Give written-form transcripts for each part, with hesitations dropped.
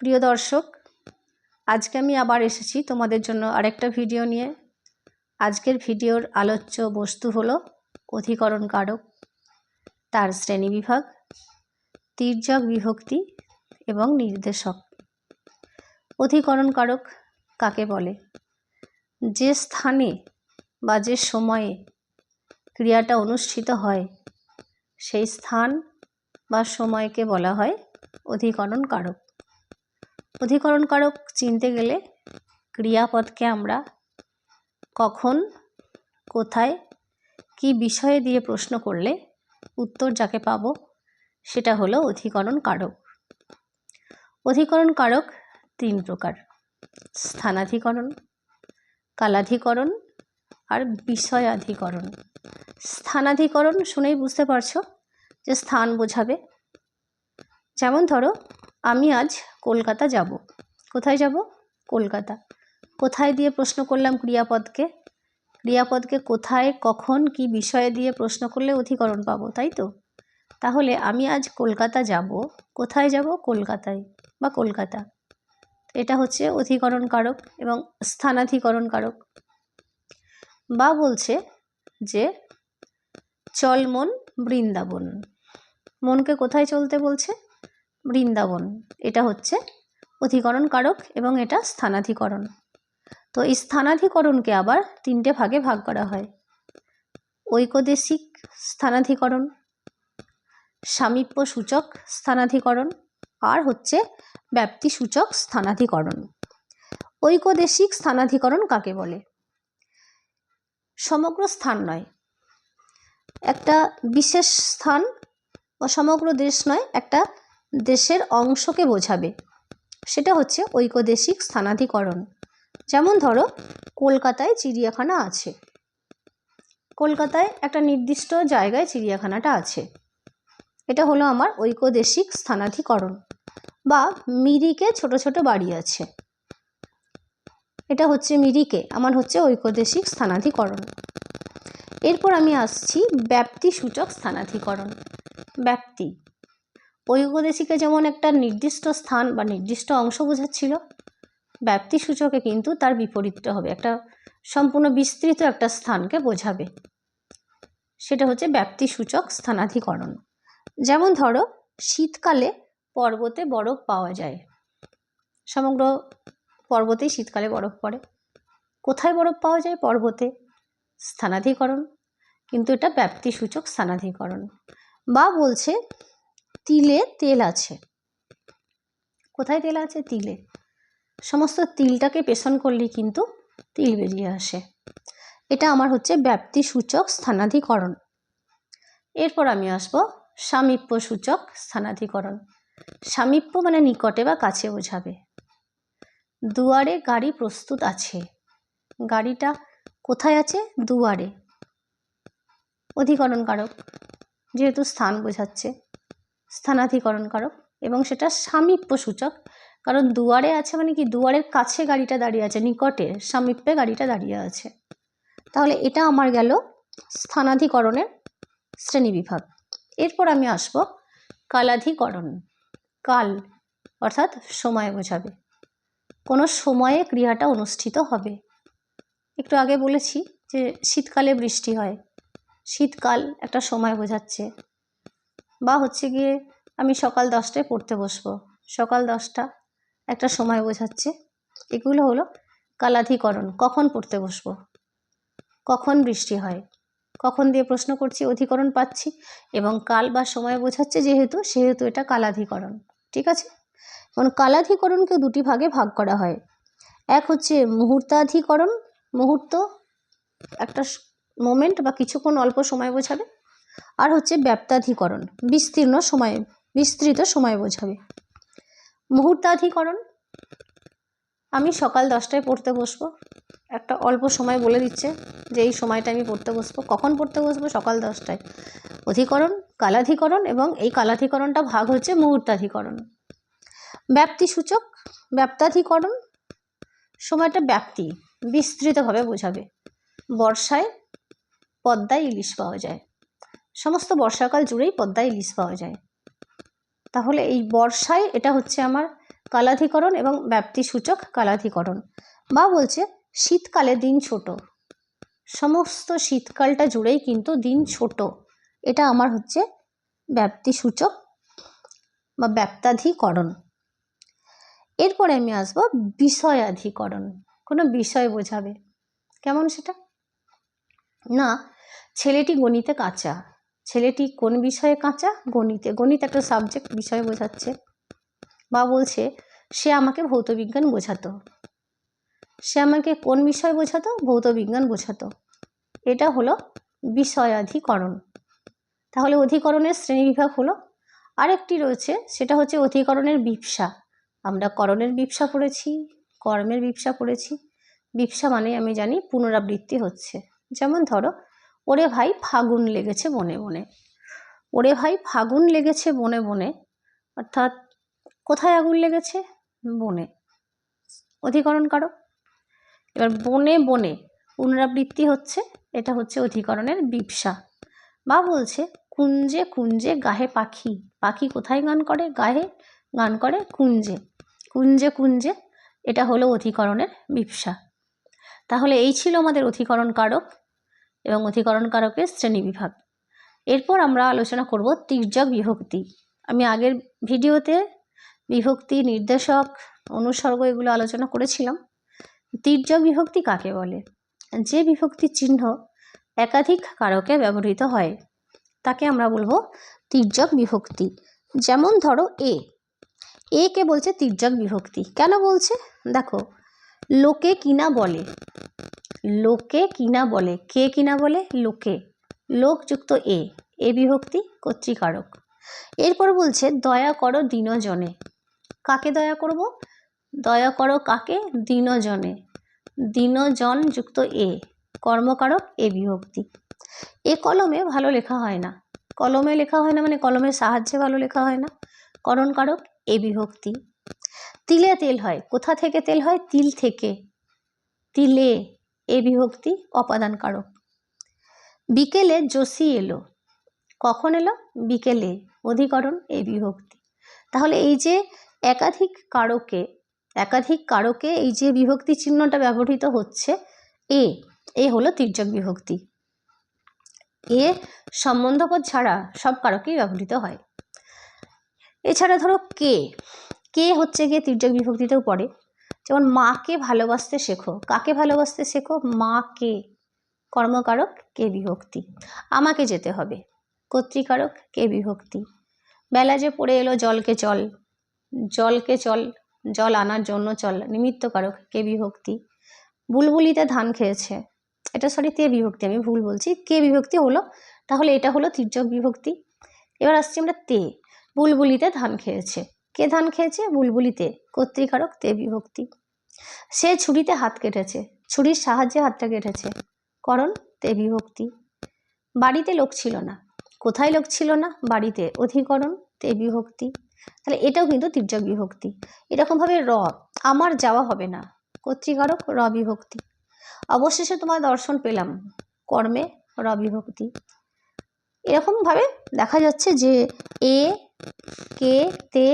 প্রিয় দর্শক, আজকে আমি আবার এসেছি তোমাদের জন্য আরেকটা ভিডিও নিয়ে। আজকের ভিডিওর আলোচ্য বস্তু হলো অধিকরণ কারক, তার শ্রেণীবিভাগ, তির্যক বিভক্তি এবং নির্দেশক। অধিকরণ কারক কাকে বলে? যে স্থানে বা যে সময়ে ক্রিয়াটা অনুষ্ঠিত হয় সেই স্থান বা সময়কে বলা হয় অধিকরণ কারক। অধিকরণ কারক চিনতে গেলে ক্রিয়াপদকে আমরা কখন, কোথায়, কি বিষয়ে দিয়ে প্রশ্ন করলে উত্তর যাকে পাব সেটা হলো অধিকরণ কারক। অধিকরণ কারক তিন প্রকার: স্থানাধিকরণ, কালাধিকরণ আর বিষয়াধিকরণ। স্থানাধিকরণ শুনেই বুঝতে পারছো যে স্থান বোঝাবে। যেমন ধরো, আমি আজ কলকাতা যাব। কোথায় যাব? কলকাতা। কোথায় দিয়ে প্রশ্ন করলাম ক্রিয়াপদকে? ক্রিয়াপদকে কোথায়, কখন, কি বিষয়ে দিয়ে প্রশ্ন করলে অধিকরণ পাবো, তাই তো? তাহলে আমি আজ কলকাতা যাব। কোথায় যাব? কলকাতায় বা কলকাতা। এটা হচ্ছে অধিকরণ কারক এবং স্থানাধিকরণ কারক। বা বলছে যে চল মন বৃন্দাবন। মনকে কোথায় চলতে বলছে? বৃন্দাবন। এটা হচ্ছে অধিকরণ কারক এবং এটা স্থানাধিকরণ। তো এই স্থানাধিকরণকে আবার তিনটে ভাগে ভাগ করা হয়: ঐকদেশিক স্থানাধিকরণ, সামীপ্য সূচক স্থানাধিকরণ আর হচ্ছে ব্যাপ্তিসূচক স্থানাধিকরণ। ঐকদেশিক স্থানাধিকরণ কাকে বলে? সমগ্র স্থান নয়, একটা বিশেষ স্থান বা সমগ্র দেশ নয়, একটা দেশের অংশকে বোঝাবে, সেটা হচ্ছে ঐকদেশিক স্থানাধিকরণ। যেমন ধরো, কলকাতায় চিড়িয়াখানা আছে। কলকাতায় একটা নির্দিষ্ট জায়গায় চিড়িয়াখানাটা আছে, এটা হলো আমার ঐকদেশিক স্থানাধিকরণ। বা মিরিকে ছোট ছোট বাড়ি আছে, এটা হচ্ছে মিরিকে, আমার হচ্ছে ঐকদেশিক স্থানাধিকরণ। এরপর আমি আসছি ব্যাপ্তিসূচক স্থানাধিকরণ। ব্যাপ্তি, ঐকদেশিকে যেমন একটা নির্দিষ্ট স্থান বা নির্দিষ্ট অংশ বোঝাচ্ছিল, ব্যাপ্তিসূচকে কিন্তু তার বিপরীতটা হবে, একটা সম্পূর্ণ বিস্তৃত একটা স্থানকে বোঝাবে, সেটা হচ্ছে ব্যাপ্তিসূচক স্থানাধিকরণ। যেমন ধরো, শীতকালে পর্বতে বরফ পাওয়া যায়। সমগ্র পর্বতেই শীতকালে বরফ পড়ে। কোথায় বরফ পাওয়া যায়? পর্বতে। স্থানাধিকরণ, কিন্তু এটা ব্যাপ্তিসূচক স্থানাধিকরণ। বা বলছে তিলে তেল আছে। কোথায় তেল আছে? তিলে। সমস্ত তিলটাকে পেষণ করলেই কিন্তু তিল বেরিয়ে আসে, এটা আমার হচ্ছে ব্যাপ্তিসূচক স্থানাধিকরণ। এরপর আমি আসব সামীপ্য সূচক স্থানাধিকরণ। সামীপ্য মানে নিকটে বা কাছে বোঝাবে। দুয়ারে গাড়ি প্রস্তুত আছে। গাড়িটা কোথায় আছে? দুয়ারে। অধিকরণ কারক, যেহেতু স্থান বোঝাচ্ছে, স্থানাধিকরণ কারক এবং সেটা সামীপ্য সূচক, কারণ দুয়ারে আছে মানে কি, দুয়ারের কাছে গাড়িটা দাঁড়িয়ে আছে, নিকটে, সামীপ্যে গাড়িটা দাঁড়িয়ে আছে। তাহলে এটা আমার গেল স্থানাধিকরণের শ্রেণীবিভাগ। এরপর আমি আসব কালাধিকরণ। কাল অর্থাৎ সময় বোঝাবে, কোনো সময়ে ক্রিয়াটা অনুষ্ঠিত হবে। একটু আগে বলেছি যে শীতকালে বৃষ্টি হয়, শীতকাল একটা সময় বোঝাচ্ছে। বা হচ্ছে গিয়ে আমি সকাল 10টায় পড়তে বসবো, সকাল 10টা একটা সময় বোঝাচ্ছে। এগুলো হলো কালাধিকরণ। কখন পড়তে বসবো, কখন বৃষ্টি হয়, কখন দিয়ে প্রশ্ন করছি, অধিকরণ পাচ্ছি এবং কাল বা সময় বোঝাচ্ছে সেহেতু এটা কালাধিকরণ। ঠিক আছে? কারণ কালাধিকরণকে দুটি ভাগে ভাগ করা হয়। এক হচ্ছে মুহূর্তাধিকরণ, মুহূর্ত একটা মোমেন্ট বা কিছুক্ষণ অল্প সময় বোঝাবে। আর হচ্ছে ব্যাপ্তাধিকরণ, বিস্তৃত সময় বোঝাবে। মুহূর্তাধিকরণ, আমি সকাল 10টায় পড়তে বসবো, একটা অল্প সময় বলে দিচ্ছে যে এই সময়টা আমি পড়তে বসবো। কখন পড়তে বসবো? সকাল 10টায়। অধিকরণ, কালাধিকরণ এবং এই কালাধিকরণটা ভাগ হচ্ছে মুহূর্তাধিকরণ। ব্যাপ্তিসূচক, ব্যাপ্তাধিকরণ, সময়টা ব্যাপ্তি, বিস্তৃতভাবে বোঝাবে। বর্ষায় পদ্মায় ইলিশ পাওয়া যায়, সমস্ত বর্ষাকাল জুড়েই পদ্মায় ইলিশ পাওয়া যায়। তাহলে এই বর্ষায় এটা হচ্ছে আমার কালাধিকরণ এবং ব্যাপ্তিসূচক কালাধিকরণ। বা বলছে শীতকালে দিন ছোট, সমস্ত শীতকালটা জুড়েই কিন্তু দিন ছোট, এটা আমার হচ্ছে ব্যাপ্তিসূচক বা ব্যাপ্তাধিকরণ। এরপরে আমি আসবো বিষয়াধিকরণ। কোনো বিষয় বোঝাবে, কেমন সেটা না, ছেলেটি গণিতে কাঁচা, ছেলেটি কোন বিষয়ে কাঁচা? গণিতে। গণিত একটা সাবজেক্ট, বিষয় বোঝাচ্ছে। বা বলছে সে আমাকে ভৌতবিজ্ঞান বোঝাতো, সে আমাকে কোন বিষয় বোঝাতো? ভৌতবিজ্ঞান বোঝাতো। এটা হলো বিষয়াধিকরণ। তাহলে অধিকরণের শ্রেণীবিভাগ হলো। আরেকটি রয়েছে, সেটা হচ্ছে অধিকরণের বিপসা। আমরা করণের বিপসা পড়েছি, কর্মের বিপসা পড়েছি। বিপসা মানে আমি জানি পুনরাবৃত্তি হচ্ছে। যেমন ধরো, ওরে ভাই ফাগুন লেগেছে বনে বনে। ওরে ভাই ফাগুন লেগেছে বনে বনে, অর্থাৎ কোথায় আগুন লেগেছে? বনে। অধিকরণ কারক। এবার বনে বনে পুনরাবৃত্তি হচ্ছে, এটা হচ্ছে অধিকরণের বিপসা। বা বলছে কুঞ্জে কুঞ্জে গাহে পাখি, পাখি কোথায় গান করে? গাহে গান করে কুঞ্জে। কুঞ্জে কুঞ্জে, এটা হলো অধিকরণের বিপসা। তাহলে এই ছিল আমাদের অধিকরণ কারক এবং অধিকরণ কারকের শ্রেণীবিভাগ। এরপর আমরা আলোচনা করব তির্যক বিভক্তি। আমি আগের ভিডিওতে বিভক্তি, নির্দেশক, অনুসর্গ এগুলো আলোচনা করেছিলাম। তির্যক বিভক্তি কাকে বলে? যে বিভক্তির চিহ্ন একাধিক কারকে ব্যবহৃত হয় তাকে আমরা বলবো তির্যক বিভক্তি। যেমন ধরো এ কে বলছে তির্যক বিভক্তি। কেন বলছে? দেখো, লোকে কিনা বলে, লোকে কিনা বলে, কে কিনা বলে? লোকে। লোকযুক্ত এ বিভক্তি কর্তৃকারক। এরপর বলছে দয়া করো দিনজনে। কাকে দয়া করব? দয়া করো কাকে? দিনজনে। দিনজন যুক্ত কর্মকারক বিভক্তি। কলমে ভালো লেখা হয় না, কলমে লেখা হয় না মানে কলমের সাহায্যে ভালো লেখা হয় না, করণকারক বিভক্তি। তিলে তেল হয়, কোথা থেকে তেল হয়? তিল থেকে, তিলে বিভক্তি অপাদান কারক। বিকেলে জসি এলো, কখন এলো? বিকেলে, অধিকরণ বিভক্তি। তাহলে এই যে একাধিক কারকে এই যে বিভক্তি চিহ্নটা ব্যবহৃত হচ্ছে এ হলো তির্যক বিভক্তি। সম্বন্ধপদ ছাড়া সব কারকেই ব্যবহৃত হয়। এছাড়া ধরো কে হচ্ছে গিয়ে তির্যক বিভক্তিতেও পড়ে। যেমন মাকে ভালোবাসতে শেখো, কাকে ভালোবাসতে শেখো? মাকে, কর্মকারক বিভক্তি। আমাকে যেতে হবে, কর্তৃকারক বিভক্তি। বেলা যে পড়ে এলো, জলকে চল, জলকে চল, জল আনার জন্য চল, নিমিত্তকারক বিভক্তি। বুলবুলিতে ধান খেয়েছে, এটা তে বিভক্তি, আমি ভুল বলছি, বিভক্তি হলো। তাহলে এটা হলো তির্যক বিভক্তি। এবার আসছি আমরা বুলবুলিতে ধান খেয়েছে, কে ধান খেয়েছে? বুলবুলিতে, কর্তৃকারক বিভক্তি। সে ছুরিতে হাত কেটেছে, ছুরির সাহায্যে হাতটা কেটেছে, করণ বিভক্তি। বাড়িতে লোক ছিল না, কোথায় লোক ছিল না? বাড়িতে, অধিকরণ বিভক্তি। তাহলে এটাও কিন্তু তির্যক বিভক্তি। এরকমভাবে আমার যাওয়া হবে না, কর্তৃকারক বিভক্তি। অবশেষে তোমার দর্শন পেলাম, কর্মে বিভক্তি। এরকমভাবে দেখা যাচ্ছে যে কে, তে,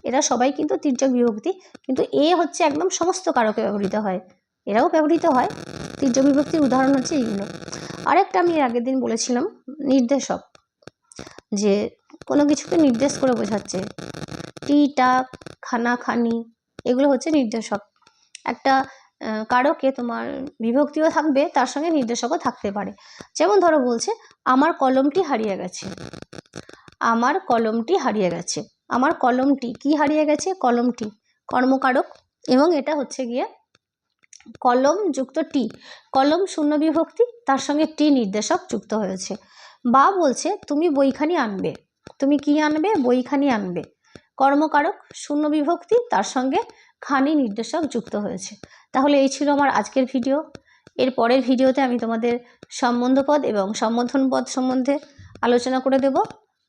এরা সবাই কিন্তু তির্যক বিভক্তি, কিন্তু হচ্ছে একদম সমস্ত কারকে ব্যবহৃত হয়, এরাও ব্যবহৃত হয়। তির্যক বিভক্তির উদাহরণ হচ্ছে এইগুলো। আরেকটা আমি আগের দিন বলেছিলাম, নির্দেশক, যে কোনো কিছুকে নির্দেশ করে বোঝাচ্ছে। টা, খানা, খানি, এগুলো হচ্ছে নির্দেশক। একটা কারকে তোমার বিভক্তিও থাকবে, তার সঙ্গে নির্দেশকও থাকতে পারে। যেমন ধরো বলছে আমার কলমটি হারিয়ে গেছে, আমার কলমটি হারিয়ে গেছে, আমার কলমটি কি হারিয়ে গেছে? কলমটি, কর্মকারক, এবং এটা হচ্ছে গিয়ে কলম যুক্ত কলম শূন্য বিভক্তি, তার সঙ্গে নির্দেশক যুক্ত হয়েছে। বা বলছে তুমি বইখানি আনবে, তুমি কি আনবে? বইখানি আনবে, কর্মকারক শূন্য বিভক্তি, তার সঙ্গে খানি নির্দেশক যুক্ত হয়েছে। তাহলে এই ছিল আমার আজকের ভিডিও। এর পরের ভিডিওতে আমি তোমাদের সম্বন্ধপদ এবং সম্বোধন পদ সম্বন্ধে আলোচনা করে দেব।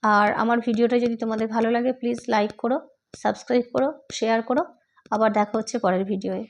আর আমার ভিডিওটা যদি তোমাদের ভালো লাগে প্লিজ লাইক করো, সাবস্ক্রাইব করো, শেয়ার করো। আবার দেখা হচ্ছে পরের ভিডিওয়ে।